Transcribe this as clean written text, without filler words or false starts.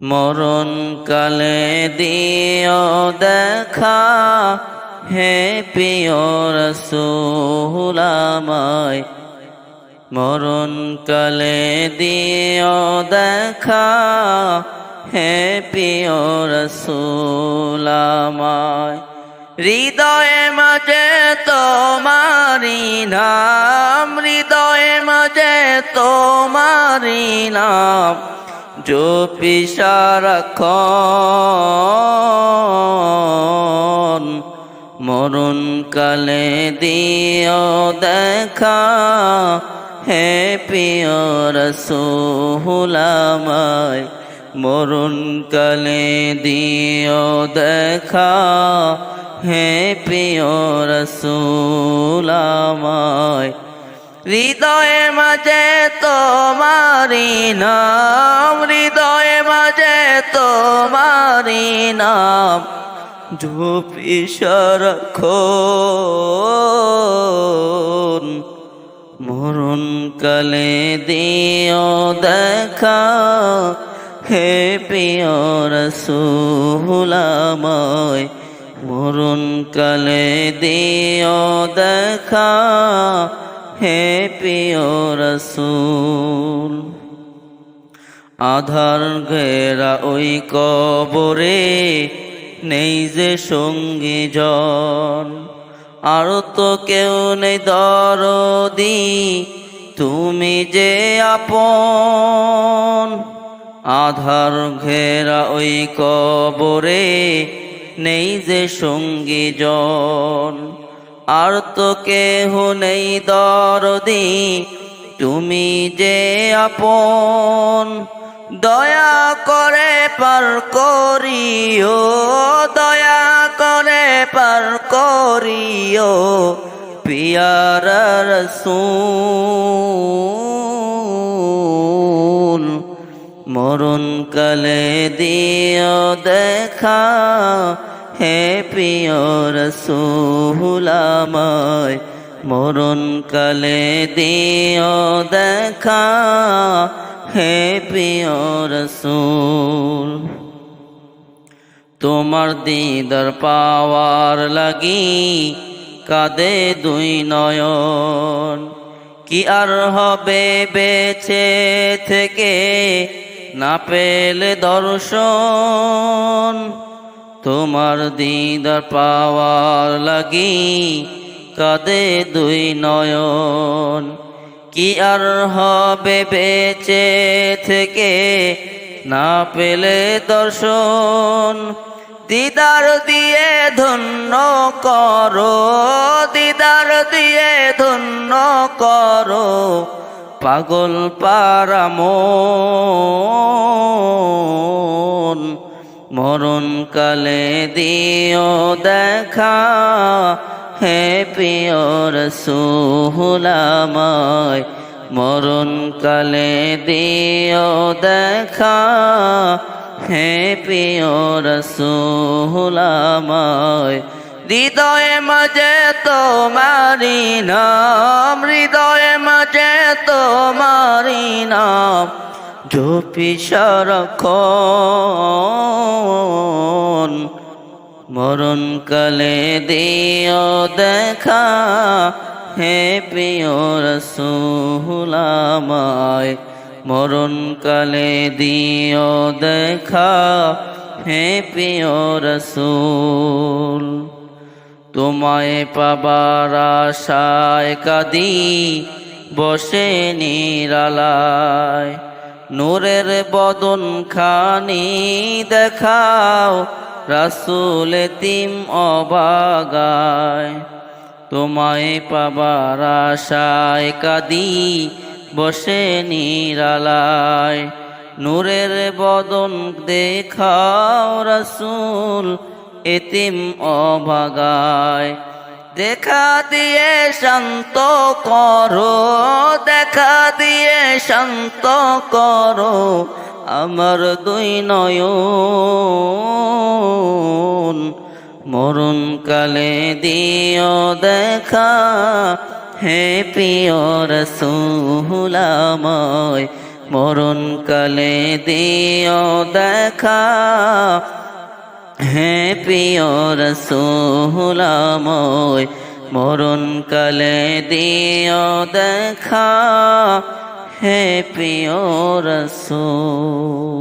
মরণ কালে দিও দেখা, হে প্রিয় রাসূল আমায়। মরণ কালে দিও দেখা, হে প্রিয় রাসূল আমায়। হৃদয়ে মাঝে তোমারি নাম, হৃদয়ে মাঝে তোমারি নাম, জপি সারাক্ষণ। মরণ কালে দিও দেখা, হে প্রিয় রাসূল আমায়। মরণ কালে দিও দেখা, হে প্রিয় রাসূল আমায়। হৃদয়ে মাঝে তোমারি নাম, হৃদয়ে মাঝে তোমারি নাম, জপি সারাক্ষণ। মরণ কালে দিও দেখা, হে প্রিয় রাসূল আমায়। মরণ কালে দিও দেখা, হে প্রিয় রাসূল। আধার ঘেরা ওই কবরে নেই যে সঙ্গী জন, আর তো কেউ নেই দরদি, তুমি যে আপন। আধার ঘেরা ওই কবরে নেই যে সঙ্গী জন, আর তো কেহ নেই দরদি, তুমি যে আপন। দয়া করে পার করিও, দয়া করে পার করিও, পিয়ারা রাসূল। মরণ কালে দিও দেখা, হে প্রিয় রাসূল আমায়। মরণ কালে দিও দেখা, হে প্রিয় রাসূল। তোমার দিদার পাওয়ার লাগি কাঁদে দুই নয়ন, কি আর হবে বেঁচে থেকে না পেলে দর্শন। তোমার দিদার পাওয়ার লাগি কাঁদে দুই নয়ন, কি আর হবে বেঁচে থেকে না পেলে দর্শন। দিদার দিয়ে ধন্য করো, দিদার দিয়ে ধন্য করো, পাগল পারা মন। মরণ কালে দিও দেখা, হে প্রিয় রাসূল আমায়। মরণ কালে দিও দেখা, হে প্রিয় রাসূল আমায়। হৃদয়ে মাঝে তোমারি নাম, হৃদয়ে মাঝে তোমারি নাম, জপি সারাক্ষণ। মরণ কালে দিও দেখা, হে প্রিয় রাসূল আমায়। মরণ কালে দিও দেখা, হে প্রিয় রাসূল। তোমায় পাবার আশায় কাঁদি বসে নিরালায়, নূরের বদন খানি দেখাও রাসূল এতিম অবাগায়। তোমায় পাবার আশায় কাঁদি বসে নিরালায়, নূরের বদন দেখাও রাসূল এতিম অভাগায়। দেখা দিয়ে শান্ত করো, দেখা দিয়ে শান্ত করো, আমার দুই নয়ন। মরণ কালে দিও দেখা, হে প্রিয় রাসূল আমায়। মরণ কালে দিও দেখা, হে প্রিয় রাসূল আমায় মরণ কালে দিও দেখা, হে প্রিয় রাসূল।